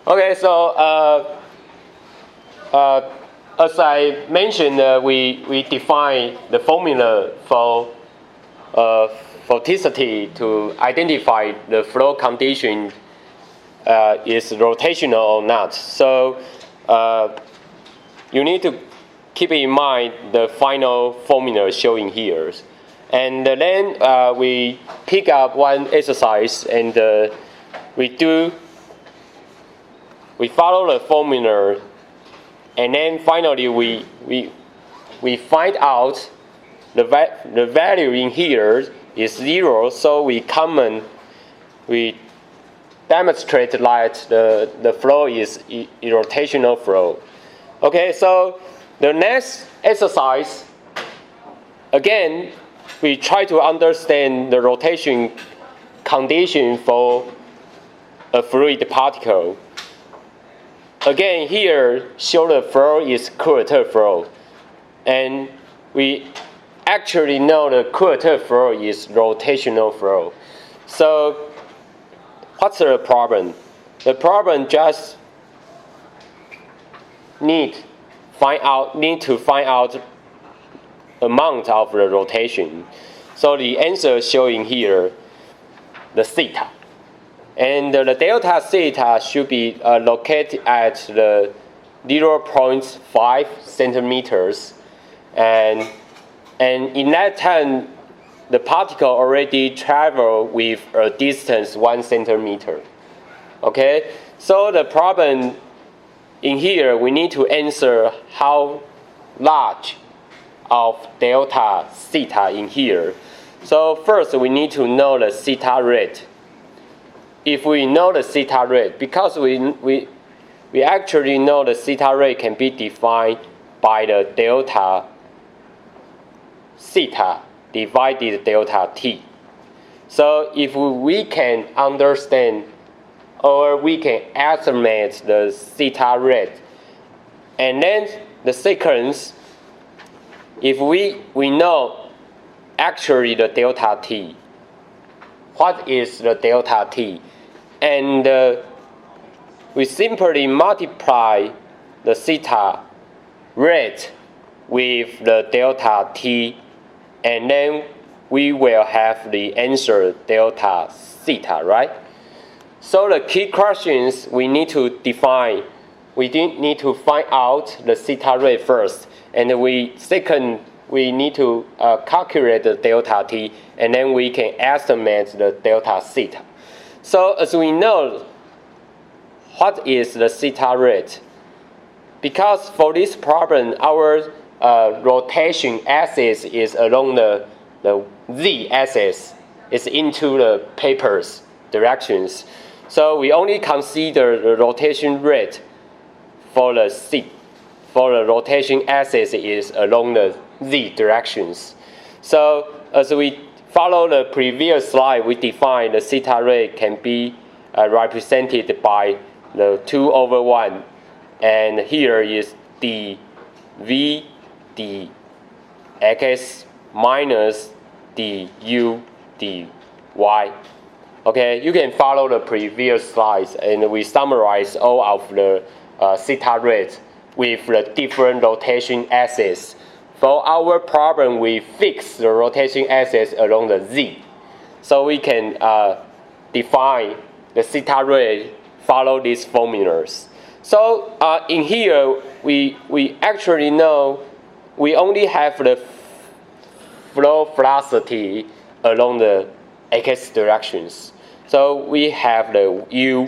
Okay, so as I mentioned, we define the formula for vorticity to identify the flow condition is rotational or not. So you need to keep in mind the final formula showing here. And then we pick up one exercise and we follow the formula, and then finally we find out the value in here is 0. So we demonstrate that the flow is rotational flow. Okay, so the next exercise, again, we try to understand the rotation condition for a fluid particle. Again, here show the flow is Coulter flow, and we actually know the Coulter flow is rotational flow. So what's the problem? The problem just need to find out amount of the rotation. So the answer showing here, the theta. And the delta theta should be located at the 0.5 centimeters. And in that time, the particle already traveled with a distance 1 centimeter. Okay, so the problem in here, we need to answer how large of delta theta in here. So first, we need to know the theta rate. If we know the theta rate, because we actually know the theta rate can be defined by the delta theta divided delta t. So if we can understand or we can estimate the theta rate, and then the sequence, if we know actually the delta t, what is the delta t? And we simply multiply the theta rate with the delta t, and then we will have the answer delta theta, right? So the key questions we need to define, we need to find out the theta rate first, and second we need to calculate the delta t, and then we can estimate the delta theta. So as we know, what is the theta rate? Because for this problem, our rotation axis is along the z axis, is into the paper's directions. So we only consider the rotation rate for the rotation axis is along the z directions. So as we follow the previous slide, we define the theta rate can be represented by the 2/1, and here is dv dx minus du dy. Okay, you can follow the previous slides, and we summarize all of the theta rate with the different rotation axes. For our problem, we fix the rotation axis along the z, so we can define the theta rate, follow these formulas. So in here, we actually know we only have the flow velocity along the x directions. So we have the u.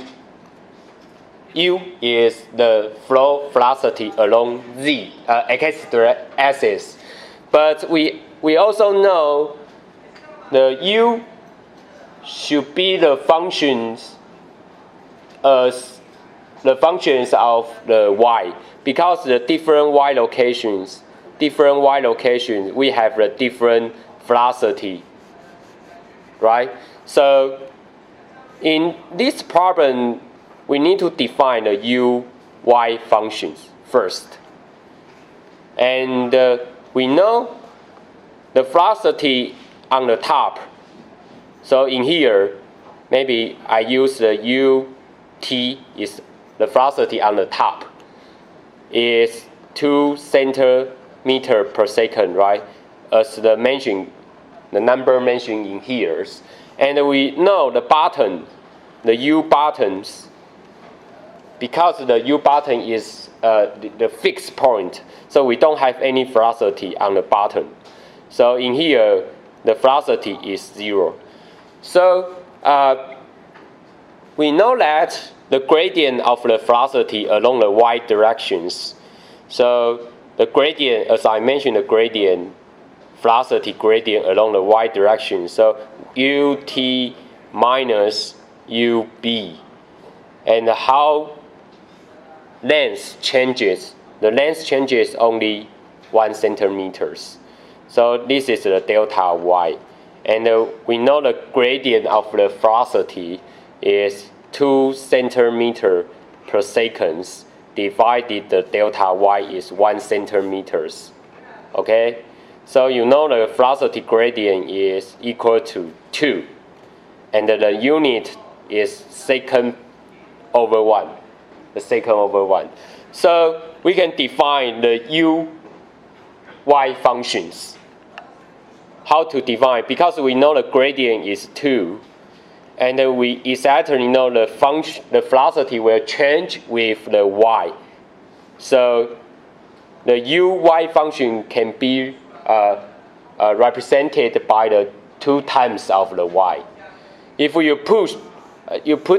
U is the flow velocity along z x axis, but we also know the u should be the functions as the functions of the y, because the different y locations we have the different velocity, right? So in this problem, we need to define the u, y functions first. And we know the velocity on the top. So in here, maybe I use the u t is the velocity on the top is 2 centimeter per second, right? As the number mentioned in here. And we know the button, the U buttons, because the U button is the fixed point, so we don't have any velocity on the button. So in here, the velocity is 0. So we know that the gradient of the velocity along the y directions. So the gradient, as I mentioned, the gradient, velocity gradient along the y direction. So ut minus ub. And how length changes? The length changes only 1 centimeters. So this is the delta y. And we know the gradient of the velocity is 2 centimeter per second divided the delta y is 1 centimeters. Okay? So you know the velocity gradient is equal to 2. And the unit is second over 1. The second over 1. So we can define the u, y functions. How to define? Because we know the gradient is 2, and we exactly know the velocity will change with the y. So the u, y function can be represented by the 2 times of the y. If you put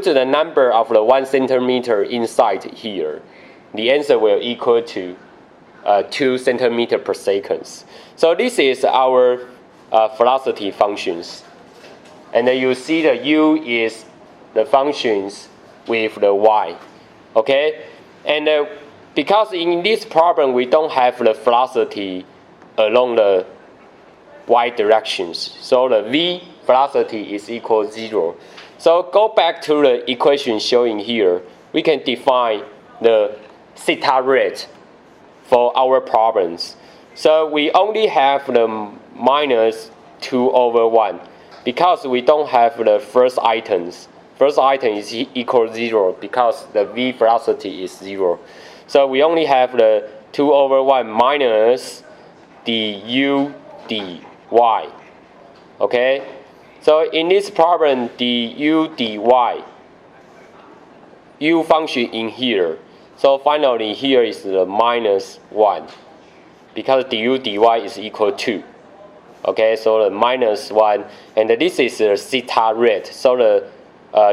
the number of the 1 centimeter inside here, the answer will equal to 2 centimeter per second. So this is our velocity functions. And then you see the u is the functions with the y. Okay? And because in this problem we don't have the velocity along the y directions, so the v velocity is equal to 0. So go back to the equation showing here. We can define the theta rate for our problems. So we only have the minus 2 over 1 because we don't have the first items. First item is equal to 0 because the v velocity is 0. So we only have the 2 over 1 minus du dy. Okay? So in this problem, du dy, u function in here. So finally here is the minus 1 because du dy is equal to 2. Okay, so the minus 1, and this is the theta rate. So the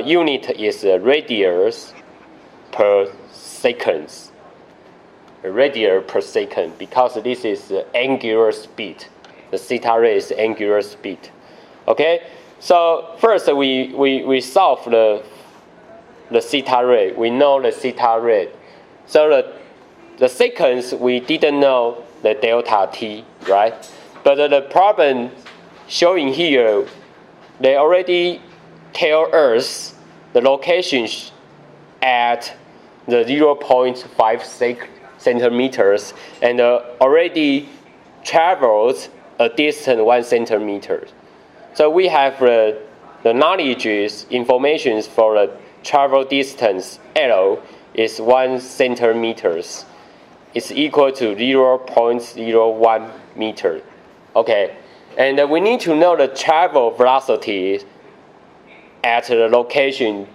unit is radians per second. Radian per second, because this is the angular speed. The theta rate is angular speed. Okay, so first we solve the theta rate. We know the theta rate. So the seconds we didn't know the delta t, right? But the problem showing here, they already tell us the locations at the 0.5 centimeters and already traveled a distance 1 centimeter. So we have the knowledge information for the travel distance L is 1 centimeters. It's equal to 0.01 meter. Okay, and we need to know the travel velocity at the location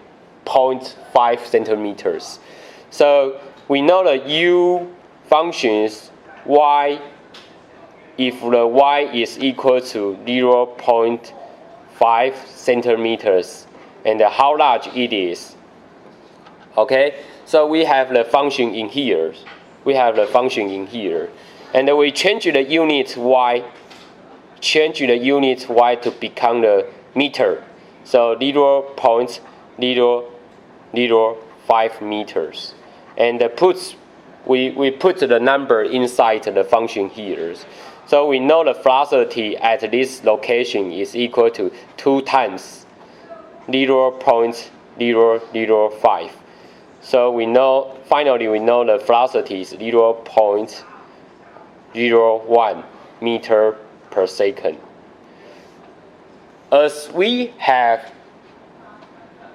0.5 centimeters. So we know the u functions y if the y is equal to 0.5 centimeters and how large it is. Okay, so we have the function in here. We have the function in here. And we change the unit y. Change the unit y to become the meter. So 0.005 meters. And we put the number inside the function here. So we know the velocity at this location is equal to 2 times 0.005. So finally we know the velocity is 0.01 meter per second. As we have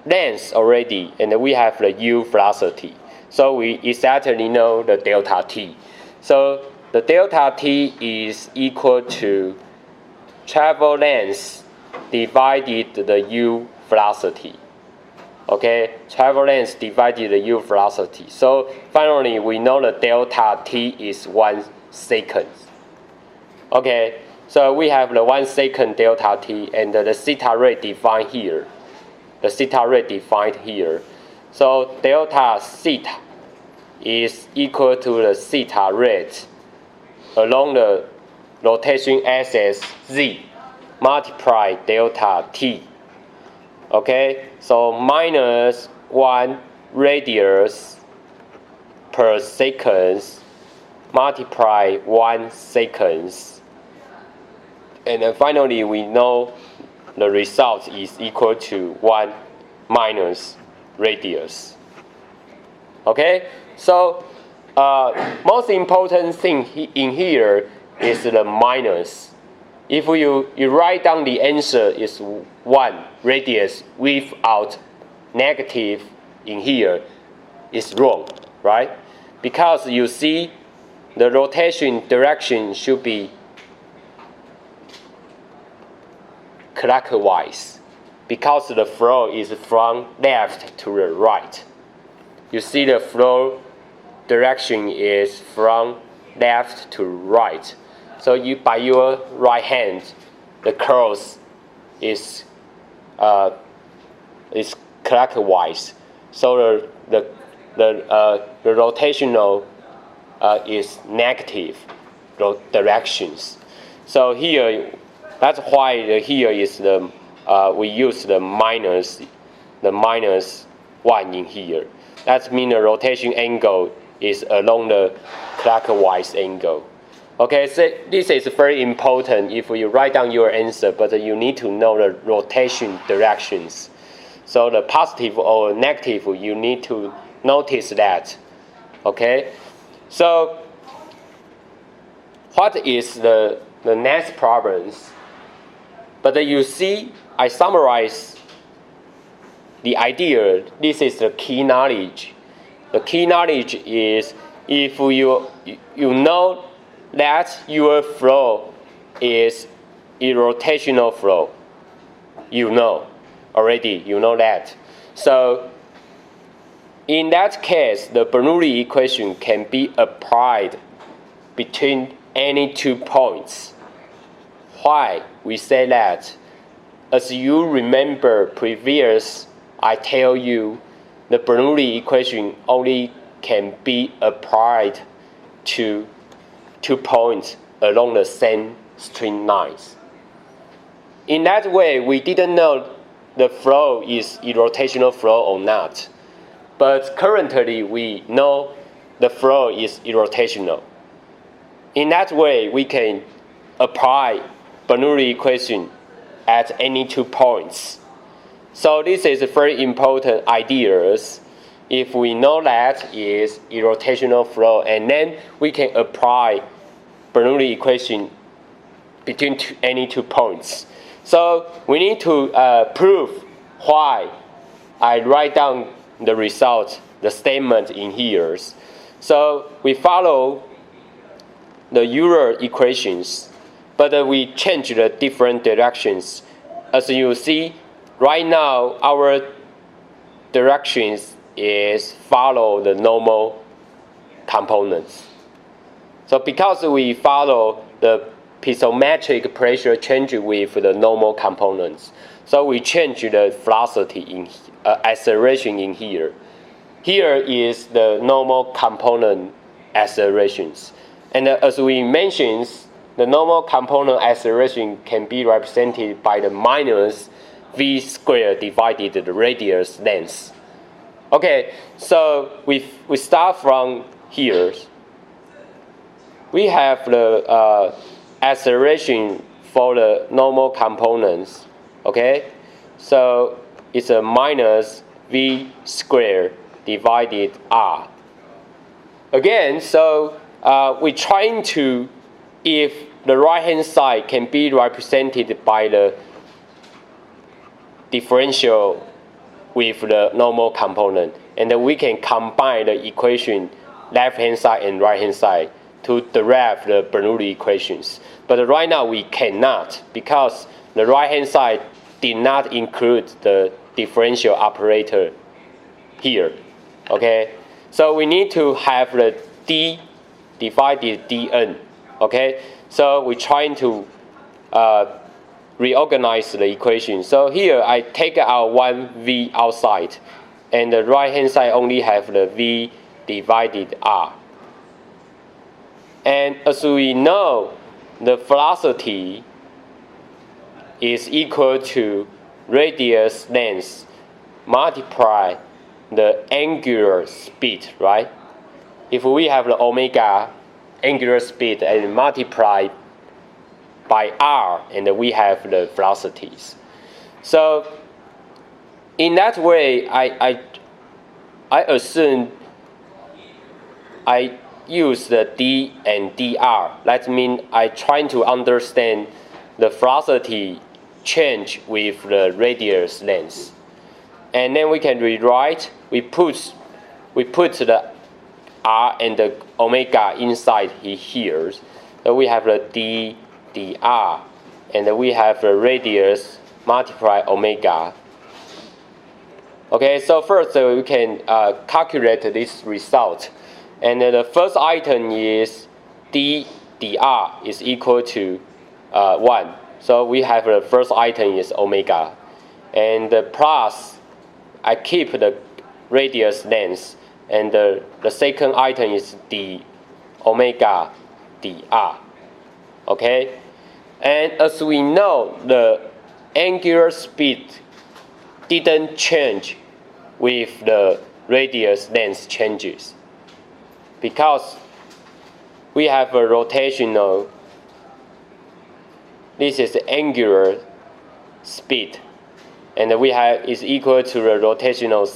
length already and we have the u velocity, So we exactly know the delta t. So the delta t is equal to travel length divided the u velocity. Okay, travel length divided the u velocity. So finally, we know the delta t is 1 second. Okay, so we have the 1 second delta t and the theta rate defined here. The theta rate defined here. So delta theta is equal to the theta rate along the rotation axis z multiply delta t. Okay, so minus 1 radius per second multiply 1 seconds. And then finally we know the result is equal to 1 minus radius. Okay, so most important thing in here is the minus. If you write down the answer is 1 radius without negative in here, it's wrong, right? Because you see the rotation direction should be clockwise because the flow is from left to the right. You see the flow direction is from left to right. So you, by your right hand, the curve is clockwise. So the rotational is negative directions. So here, that's why here is the we use the minus 1 in here. That means the rotation angle is along the clockwise angle. Okay, so this is very important if you write down your answer, but you need to know the rotation directions. So the positive or negative, you need to notice that. Okay, so what is the next problems? But you see, I summarize the idea. This is the key knowledge. The key knowledge is if you know that your flow is a rotational flow. You know that. So in that case, the Bernoulli equation can be applied between any 2 points. Why we say that? As you remember previous, I tell you the Bernoulli equation only can be applied to 2 points along the same straight lines. In that way, we didn't know the flow is a rotational flow or not. But currently, we know the flow is irrotational. In that way, we can apply Bernoulli equation at any 2 points. So this is a very important idea. If we know that is irrotational flow, and then we can apply Bernoulli equation between any 2 points. So we need to prove why I write down the result, the statement in here. So we follow the Euler equations, but we change the different directions. As you see, right now our directions is follow the normal components. So because we follow the piezometric pressure change with the normal components, so we change the velocity in acceleration in here. Here is the normal component accelerations. And as we mentioned, the normal component acceleration can be represented by the minus v squared divided the radius length. Okay, so we start from here. We have the acceleration for the normal components. Okay, so it's a minus v squared divided r. Again, so we're trying to, if the right hand side can be represented by the differential with the normal component, and then we can combine the equation left hand side and right hand side to derive the Bernoulli equations. But right now we cannot, because the right hand side did not include the differential operator here. Okay, so we need to have the d divided dn. Okay, so we're trying to reorganize the equation. So here I take out one v outside, and the right hand side only have the v divided r. And as we know, the velocity is equal to radius length multiply the angular speed, right? If we have the omega angular speed and multiply by r, and we have the velocities. So in that way, I assume I use the d and dr. That means I trying to understand the velocity change with the radius length. And then we can rewrite, we put the r and the omega inside here. So we have the d dr, and we have the radius multiply omega. Okay, so first we can calculate this result. And the first item is d dr is equal to 1. So we have the first item is omega. And the plus, I keep the radius length. And the second item is d omega dr. Okay? And as we know, the angular speed didn't change with the radius length changes, because we have a rotational, this is the angular speed, and we have is equal to the rotational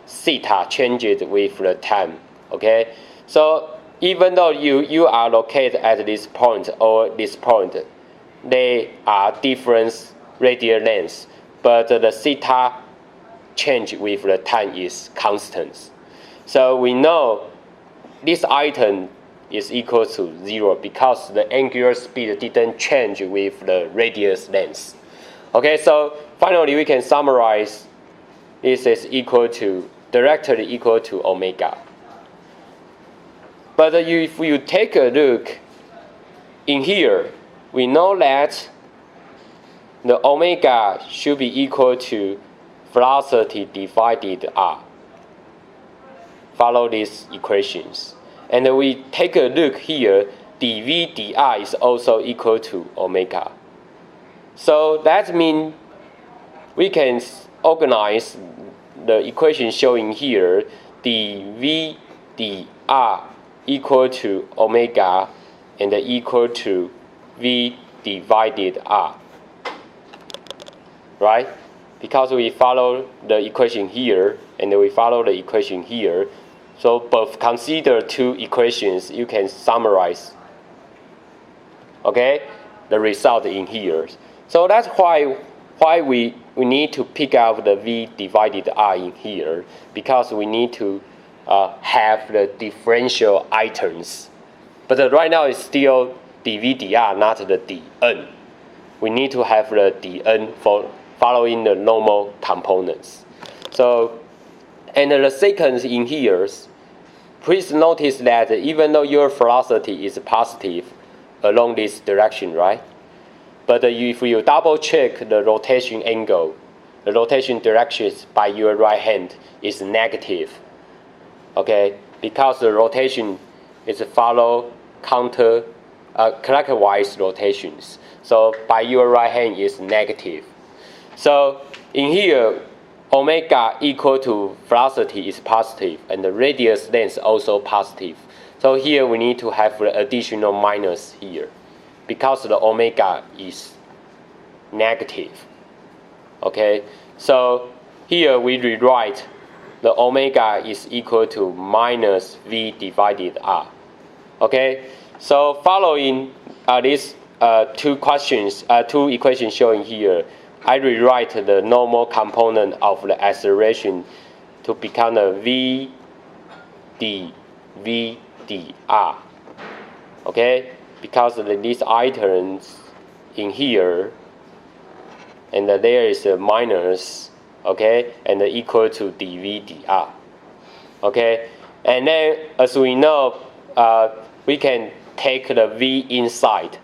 theta changes with the time. Okay, so even though you are located at this point or this point, they are different radial lengths, but the theta change with the time is constant. So we know this item is equal to 0 because the angular speed didn't change with the radius length. Okay, so finally we can summarize this is directly equal to omega. But if you take a look in here, we know that the omega should be equal to velocity divided r. Follow these equations. And we take a look here, dv dr is also equal to omega. So that means we can organize the equation showing here, dv dr equal to omega and equal to v divided r. Right? Because we follow the equation here and we follow the equation here. So both consider two equations, you can summarize, okay, the result in here. So that's why we need to pick out the v divided r in here, because we need to have the differential items. But right now it's still dv dr, not the dn. We need to have the dn for following the normal components. So, and the second in here, please notice that even though your velocity is positive along this direction, right? But if you double check the rotation angle, the rotation direction by your right hand is negative. Okay, because the rotation is follow clockwise rotations. So by your right hand is negative. So in here, omega equal to velocity is positive, and the radius length also positive. So here we need to have the additional minus here, because the omega is negative. Okay, so here we rewrite the omega is equal to minus v divided r. Okay, so following these two equations showing here, I rewrite the normal component of the acceleration to become a v dr. Okay, because of these items in here, and there is a minus, okay, and equal to dv dr. Okay, and then as we know, we can take the v inside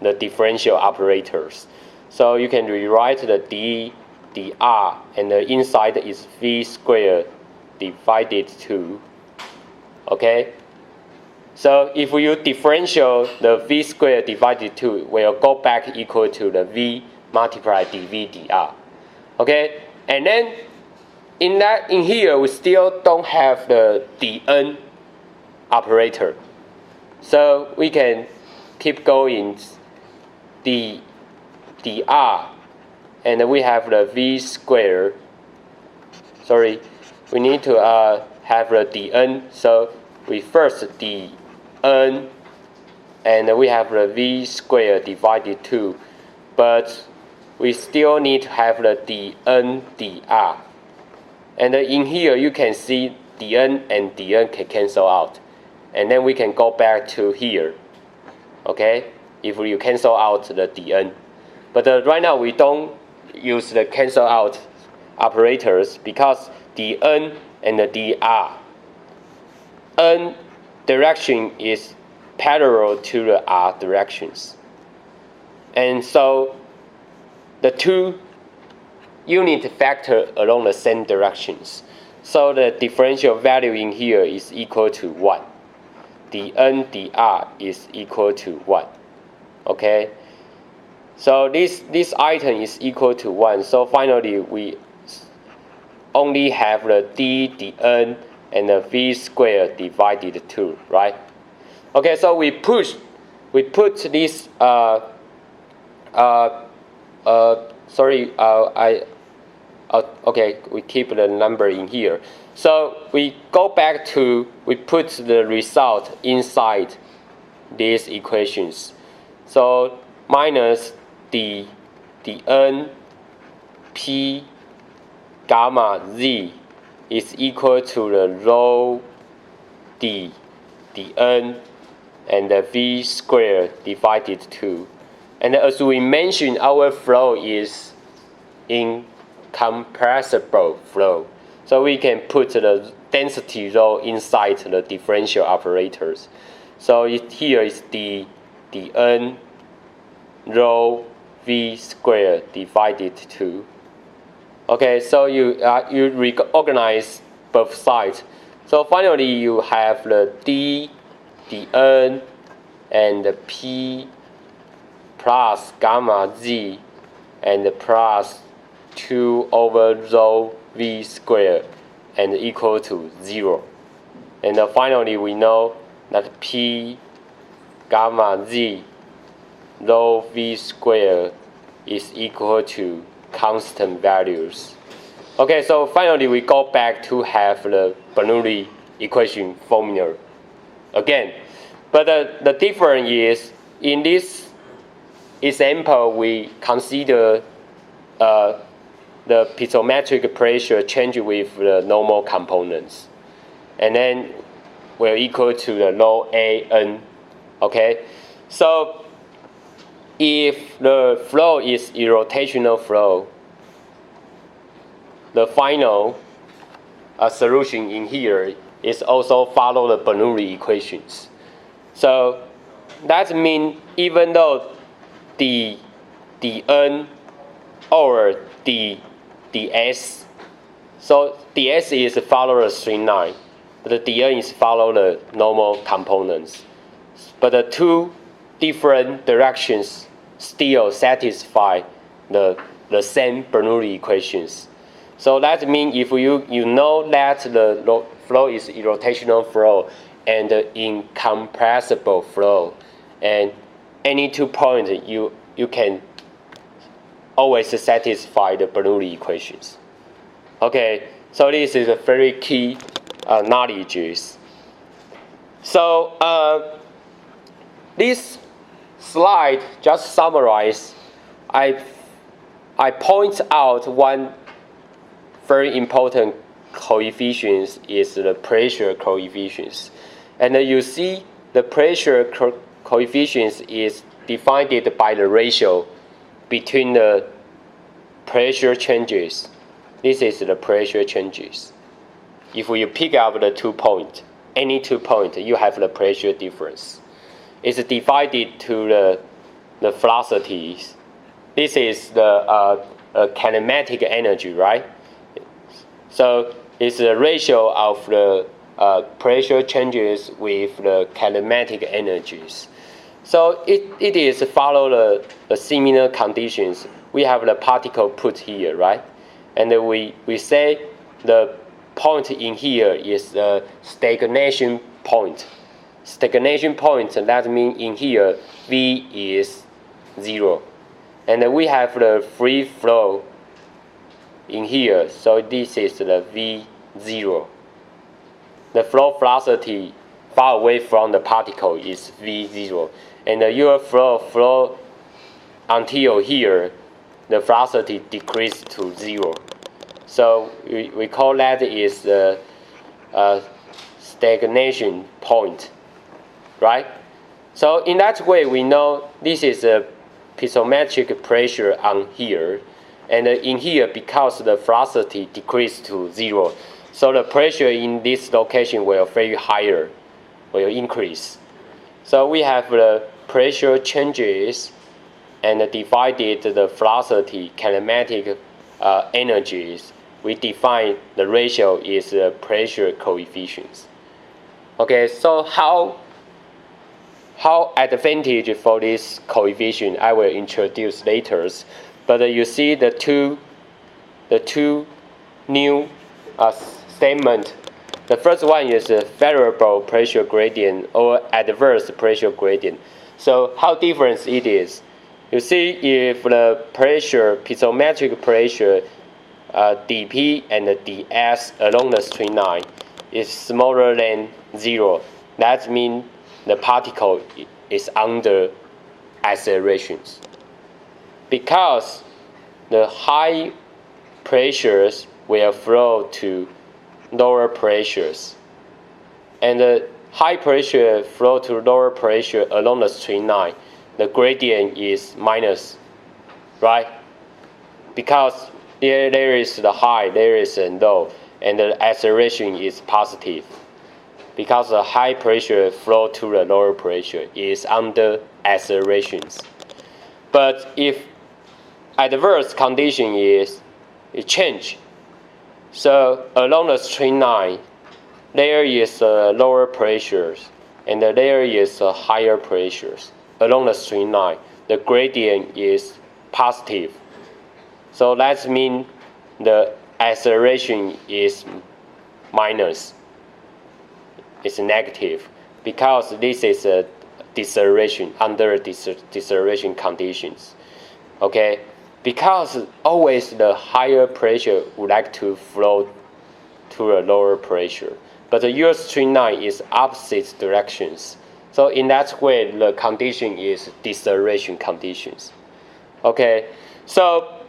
the differential operators. So you can rewrite the dr, and the inside is v squared divided 2. Okay, so if you differential the v squared divided 2, will go back equal to the v multiplied dv dr. Okay, and then in here we still don't have the dn operator, so we can keep going dr, and we have the v squared. Sorry, we need to have the dn, so we first dn, and we have the v squared divided 2, but we still need to have the dn dr. And in here you can see dn and dn can cancel out, and then we can go back to here. Okay, if you cancel out the dn, but right now we don't use the cancel out operators because dn and the dr, n direction is parallel to the r directions, and so the two unit factor along the same directions, so the differential value in here is equal to 1. dn dr is equal to 1. Okay, so this item is equal to 1, so finally we only have the dn and the v squared divided 2, right? Okay, so we put this okay, we keep the number in here. So we go back to, we put the result inside these equations. So minus dn p gamma z is equal to the rho dn and the v squared divided 2. And as we mentioned, our flow is incompressible flow, so we can put the density rho inside the differential operators. So here is dn rho v squared divided 2. Okay, so you reorganize both sides. So finally you have the dn and the p plus gamma z and plus 2 over rho v squared and equal to 0. And finally we know that p gamma z rho v squared is equal to constant values. Okay, so finally we go back to have the Bernoulli equation formula again. But the difference is, in this example we consider the piezometric pressure change with the normal components, and then will equal to the rho an. Okay, so if the flow is irrotational flow, the final solution in here is also follow the Bernoulli equations. So that means even though dn or ds, so ds is follow the straight line, but the dn is follow the normal components, but the two different directions still satisfy the same Bernoulli equations. So that means if you know that the flow is irrotational flow and incompressible flow, and any 2 points you can always satisfy the Bernoulli equations. Okay, so this is a very key knowledge. So this slide just summarize. I I point out one very important coefficient is the pressure coefficient. And you see the pressure coefficient is defined by the ratio between the pressure changes. This is the pressure changes. If you pick up the 2 points, any 2 points, you have the pressure difference. It's divided to the velocities. This is the kinematic energy, right? So it's the ratio of the pressure changes with the kinematic energies. So it is follow the similar conditions. We have the particle put here, right? And we say the point in here is the stagnation point. Stagnation point, that means in here V is 0. And we have the free flow in here, so this is the V0. The flow velocity far away from the particle is V0. And your flow until here, the velocity decreased to 0. So we call that is the stagnation point, right? So in that way, we know this is a piezometric pressure on here. And in here, because the velocity decreased to 0, so the pressure in this location will very higher, will increase. So we have the pressure changes and divided the velocity kinematic energies. We define the ratio is the pressure coefficients. Okay, so how advantage for this coefficient I will introduce later. But you see the two new statement. The first one is a favorable pressure gradient or adverse pressure gradient. So how different it is? You see, if the pressure, piezometric pressure, dP and ds along the straight line is smaller than 0, that means the particle is under accelerations. Because the high pressures will flow to lower pressures, and the high pressure flow to lower pressure along the straight line, the gradient is minus, right? Because there is the high, there is a low, and the acceleration is positive. Because the high pressure flow to the lower pressure is under accelerations. But if adverse condition is it change, so along the straight line, there is lower pressures and there is higher pressures along the straight line. The gradient is positive. So that means the acceleration is minus. It's negative because this is a deceleration under deceleration conditions. Okay, because always the higher pressure would like to flow to a lower pressure, but your straight line is opposite directions. So in that way, the condition is deceleration conditions. Okay, so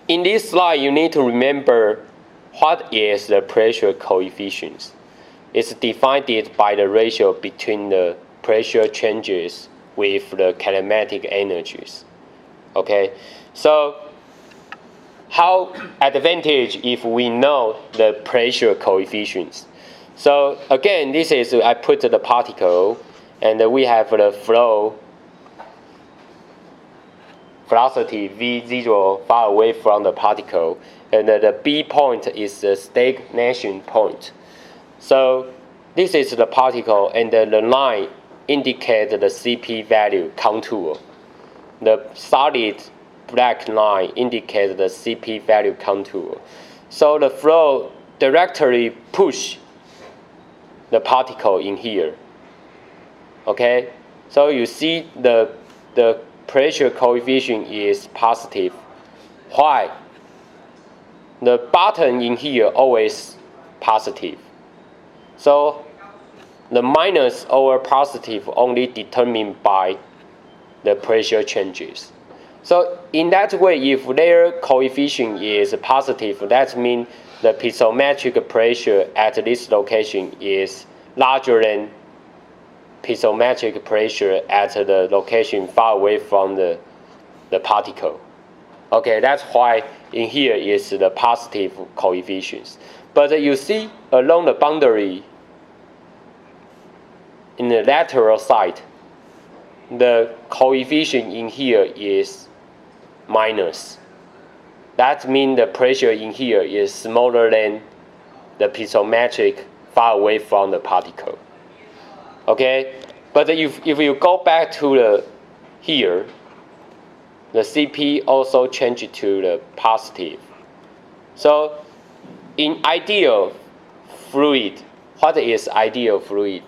in this slide, you need to remember what is the pressure coefficient. It's defined by the ratio between the pressure changes with the kinematic energies. Okay, so how advantage if we know the pressure coefficients? So again, this is I put the particle, and we have the flow velocity V0 far away from the particle, and the B point is the stagnation point. So this is the particle, and the line indicates the CP value contour. The solid black line indicates the CP value contour. So the flow directly push the particle in here. Okay, so you see the pressure coefficient is positive. Why? The bottom in here always positive. So the minus or positive only determined by the pressure changes. So in that way, if their coefficient is positive, that means the piezometric pressure at this location is larger than piezometric pressure at the location far away from the particle. Okay, that's why in here is the positive coefficients. But you see along the boundary, in the lateral side, the coefficient in here is minus. That means the pressure in here is smaller than the piezometric far away from the particle. Okay, but if you go back to the here, the CP also changes to the positive. So in ideal fluid, what is ideal fluid?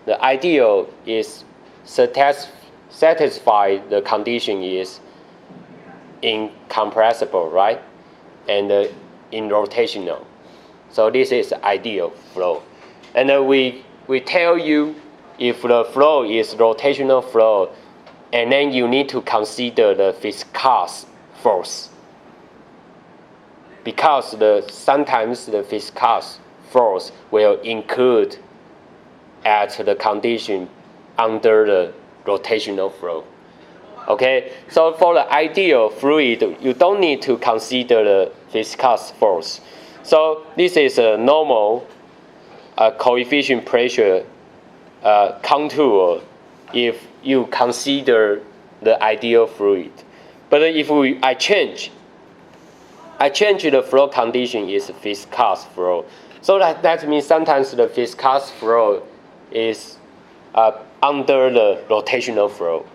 The ideal is satisfy the condition is incompressible, right? And in rotational. So this is ideal flow. And we tell you if the flow is rotational flow, and then you need to consider the viscous force. Because sometimes the viscous force will include at the condition under the rotational flow. Okay, so for the ideal fluid, you don't need to consider the viscous force. So this is a normal coefficient pressure contour if you consider the ideal fluid. But if I change the flow condition is viscous flow. So that means sometimes the viscous flow is under the rotational flow.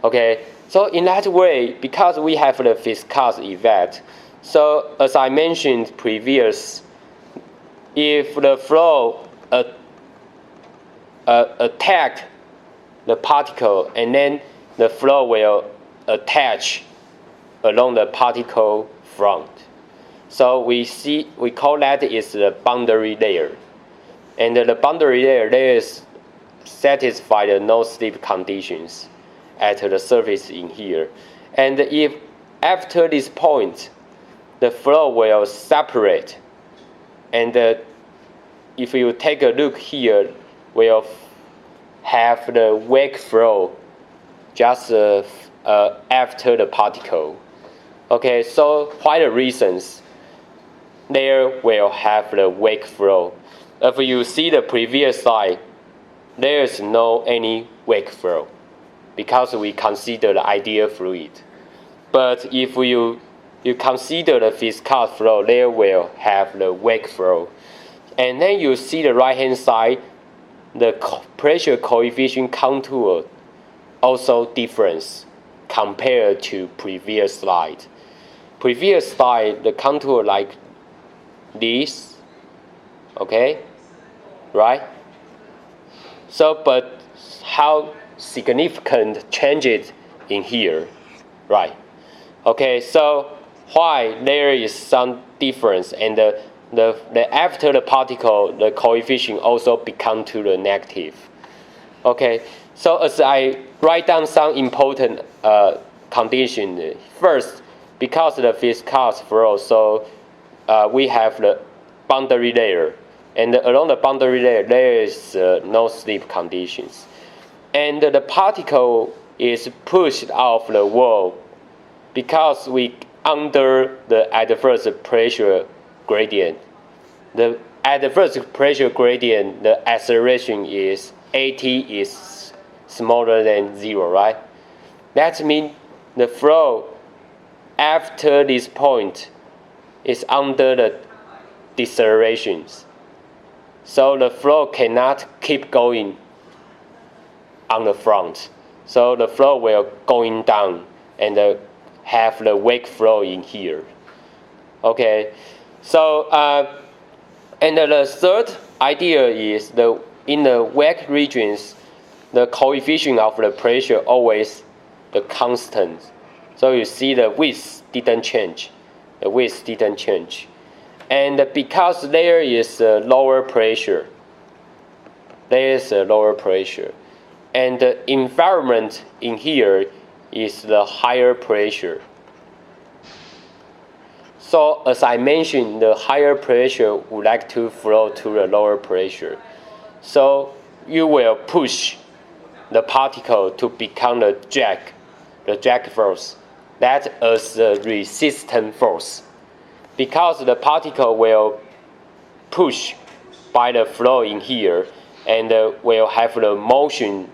Okay, so in that way, because we have the viscous effect, so as I mentioned previous, if the flow attack the particle, and then the flow will attach along the particle front. So we call that is the boundary layer. And the boundary layer, there is satisfy the no-slip conditions at the surface in here. And if after this point, the flow will separate, and if you take a look here, we'll have the wake flow just after the particle. Okay, so why the reasons? There will have the wake flow. If you see the previous slide, there is no any wake flow because we consider the ideal fluid. But if you consider the viscous flow, there will have the wake flow. And then you see the right hand side, the pressure coefficient contour also different compared to previous slide. Previous slide, the contour like this, okay, right? So, but how significant changes in here, right? Okay, so why there is some difference, and the after the particle, the coefficient also become to the negative. Okay, so as I write down some important condition. First, because of the viscous flow, so we have the boundary layer, and along the boundary layer there is no slip conditions, and the particle is pushed off the wall because we under the adverse pressure gradient. The adverse pressure gradient, the acceleration is AT is smaller than 0, right? That means the flow after this point is under the decelerations. So the flow cannot keep going on the front. So the flow will going down and have the wake flow in here. Okay, so and the third idea is in the wake regions, the coefficient of the pressure always the constant. So you see the width didn't change. The width didn't change. And because there is a lower pressure, there is a lower pressure. And the environment in here is the higher pressure. So as I mentioned, the higher pressure would like to flow to the lower pressure. So you will push the particle to become the drag force. That is the resistance force. Because the particle will push by the flow in here and will have the motion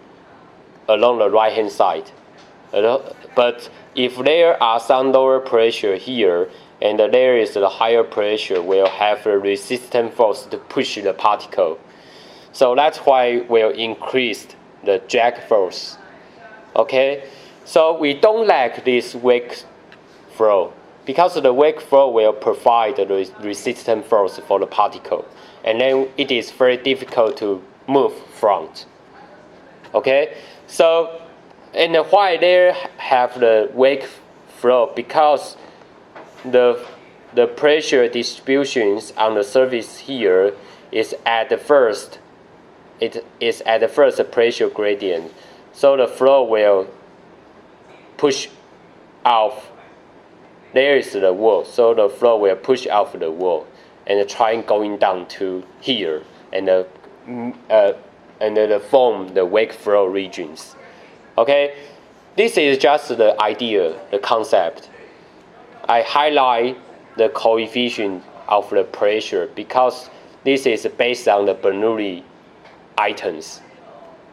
along the right hand side. But if there are some lower pressure here and there is the higher pressure, will have a resistance force to push the particle. So that's why we'll increase the drag force. Okay, so we don't like this wake flow because the wake flow will provide the resistance force for the particle, and then it is very difficult to move front. Okay, so and why they have the wake flow? Because the pressure distributions on the surface here is at the first. It is at the first pressure gradient, so the flow will push off. There is the wall, so the flow will push off the wall and try going down to here and form the wake flow regions. Okay, this is just the idea, the concept. I highlight the coefficient of the pressure because this is based on the Bernoulli items.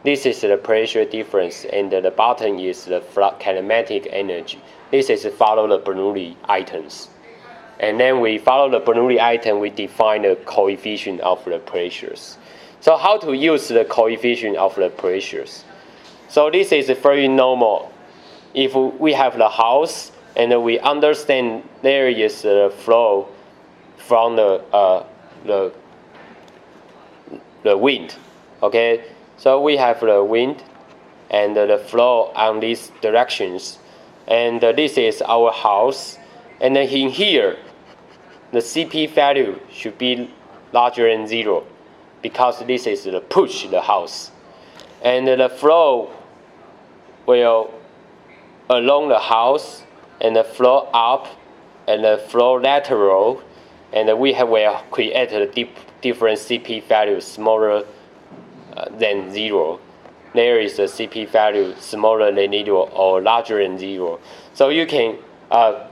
This is the pressure difference, and the bottom is the kinematic energy. This is follow the Bernoulli items. And then we follow the Bernoulli item, we define the coefficient of the pressures. So how to use the coefficient of the pressures? So this is very normal. If we have the house and we understand there is the flow from the wind. Okay, so we have the wind and the flow on these directions, and this is our house. And then in here, the CP value should be larger than 0 because this is the push the house, and the flow will along the house and the flow up and the flow lateral, and we will create a different CP value smaller than 0. There is a CP value smaller than 0 or larger than 0. So you can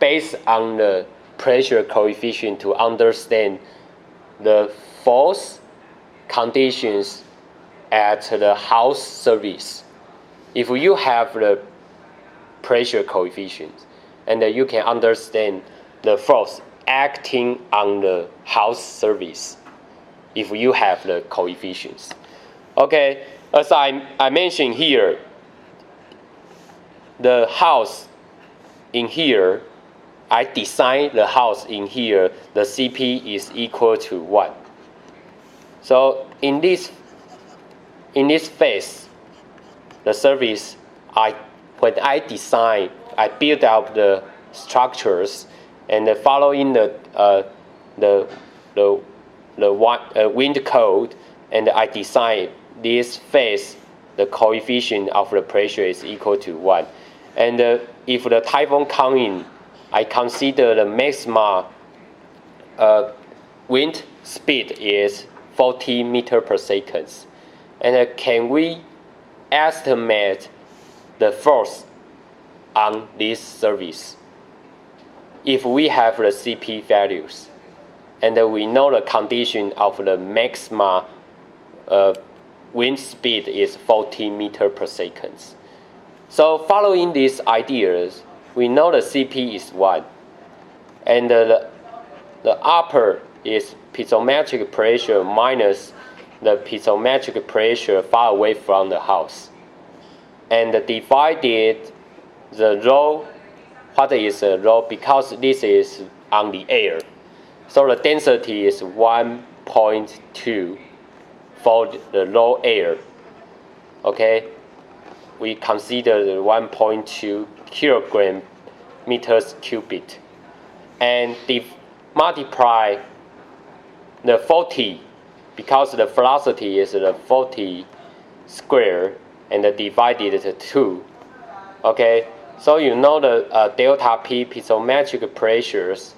based on the pressure coefficient to understand the force conditions at the house surface. If you have the pressure coefficient, and you can understand the force acting on the house surface if you have the coefficients. Okay, as I mentioned here, the house in here, I design the house in here, the CP is equal to 1. So in this phase, the surface, when I design, I build up the structures and following the wind code, and I design this phase, the coefficient of the pressure is equal to 1. And if the typhoon comes in, I consider the maximum wind speed is 40 meters per second. And can we estimate the force on this surface? If we have the CP values, and we know the condition of the maximum wind speed is 40 meters per second. So following these ideas, we know the CP is 1, and the upper is piezometric pressure minus the piezometric pressure far away from the house, and divided the rho. What is the rho? Because this is on the air, so the density is 1.2 for the low air. Okay, we consider the 1.2 kilogram meters cubic, and multiply the 40 because the velocity is the 40 square, and divided to 2. Okay, So you know the delta P piezometric pressures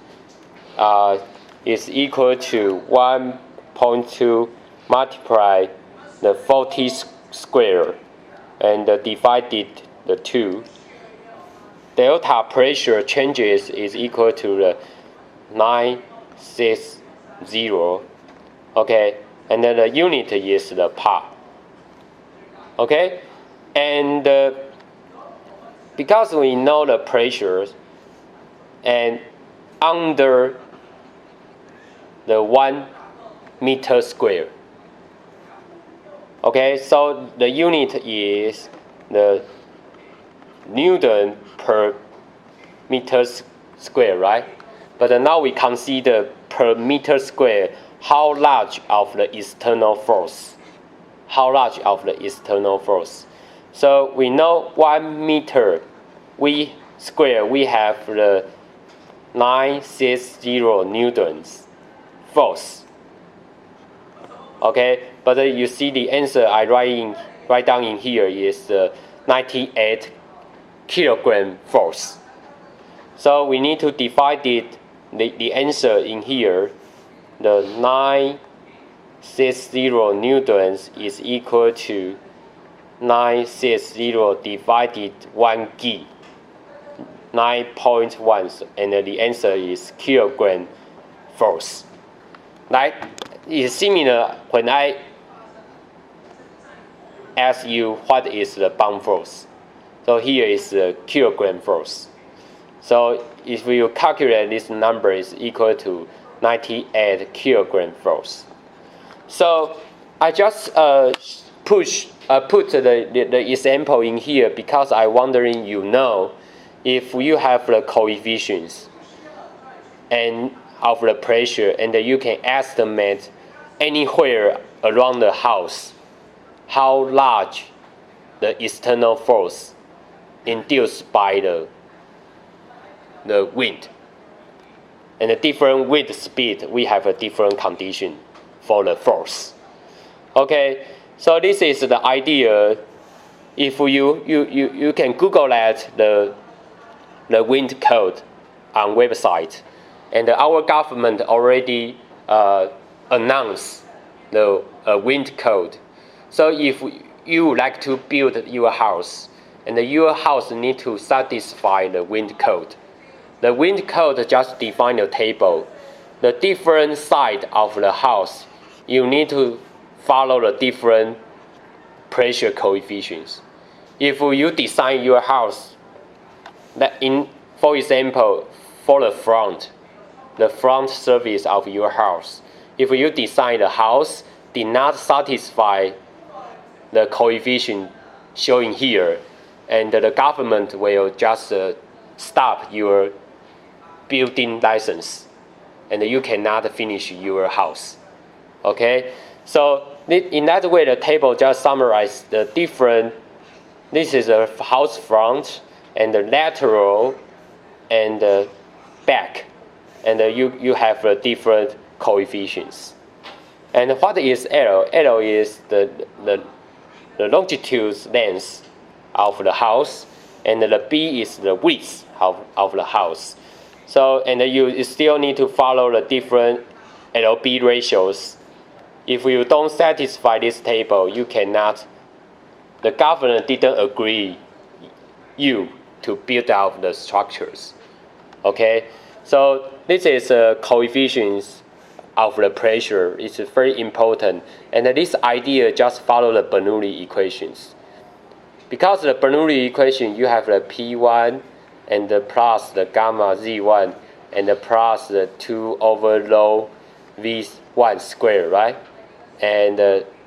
is equal to 1.2 multiply the 40 square and divided the 2. Delta pressure changes is equal to the 960. Okay, and then the unit is the pa. Okay, and because we know the pressures and under the 1 meter square. Okay, so the unit is the Newton per meter square, right? But now we consider per meter square how large of the external force. How large of the external force. So we know 1 meter square, we have the 960 newtons force. Okay, but you see the answer I write down in here is 98 kilogram force. So we need to divide it, the answer in here, the 960 newtons is equal to 960 divided 1 G, 9.1, and the answer is kilogram force. Like, it's similar when I ask you what is the pound force. So here is the kilogram force. So if you calculate this number is equal to 98 kilogram force. So I just put the example in here because I wondering if you have the coefficients and of the pressure and you can estimate anywhere around the house how large the external force induced by the wind. And the different wind speed, we have a different condition for the force. Okay, so this is the idea. If you can Google that the wind code on website, and our government already announced the wind code. So if you would like to build your house, and your house need to satisfy the wind code. The wind code just define a table. The different side of the house, you need to follow the different pressure coefficients. If you design your house, for example, for the front surface of your house, if you design the house did not satisfy the coefficient showing here, and the government will just stop your building license, and you cannot finish your house. Okay, so in that way, the table just summarizes the different. This is a house front and the lateral and the back, and you have the different coefficients. And what is L? L is the longitude length of the house, and the B is the width of the house. So, and you still need to follow the different LB ratios. If you don't satisfy this table, you cannot. The government didn't agree you to build out the structures. Okay, so this is coefficients of the pressure. It's very important, and this idea just follow the Bernoulli equations. Because the Bernoulli equation, you have the P1 and the plus the gamma Z1 and the plus the 2 over rho V1 square, right? And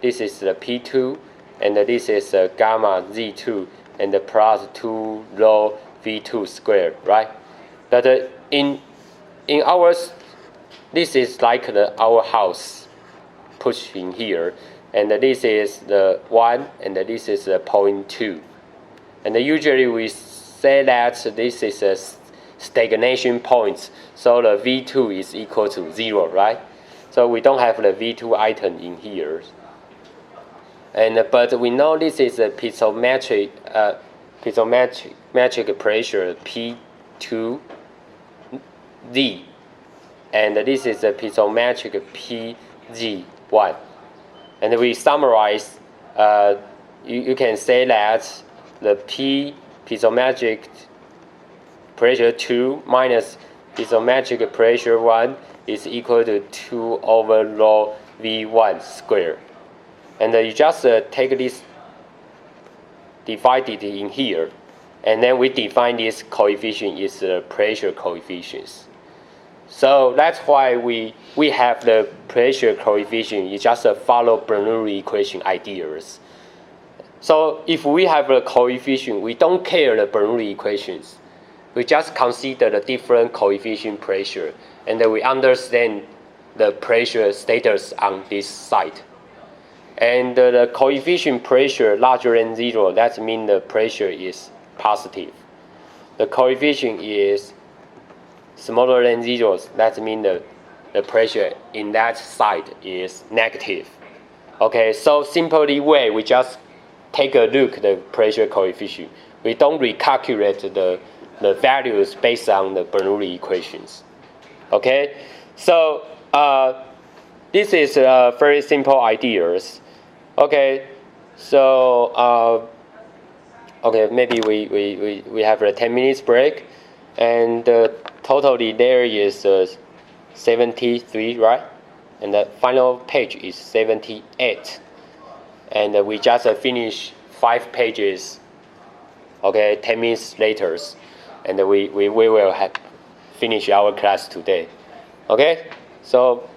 this is the P2, and this is the gamma Z2 and the plus 2 rho V2 square, right? But in ours, this is like our house pushed in here, and this is the 1, and this is the 0.2. And usually we say that this is a stagnation point, so the V2 is equal to 0, right? So we don't have the V2 item in here. And but we know this is a piezometric piezometric pressure P2Z, and this is the piezometric PG1. And we summarize, you can say that the piezometric pressure 2 minus piezometric pressure 1 is equal to 2 over rho V1 squared. And you just take this, divide it in here, and then we define this coefficient is the pressure coefficients. So that's why we have the pressure coefficient. You just follow Bernoulli equation ideas. So if we have a coefficient, we don't care the Bernoulli equations. We just consider the different coefficient pressure, and then we understand the pressure status on this site. And the coefficient pressure larger than 0, that means the pressure is positive. The coefficient is smaller than 0, that means the pressure in that site is negative. Okay, so simply way, we just take a look at the pressure coefficient. We don't recalculate the values based on the Bernoulli equations. Okay, so this is very simple ideas. Okay, so okay, maybe we have a 10 minutes break, and totally there is 73, right? And the final page is 78, and we just finished 5 pages. Okay, 10 minutes later, and we will have finish our class today. Okay, so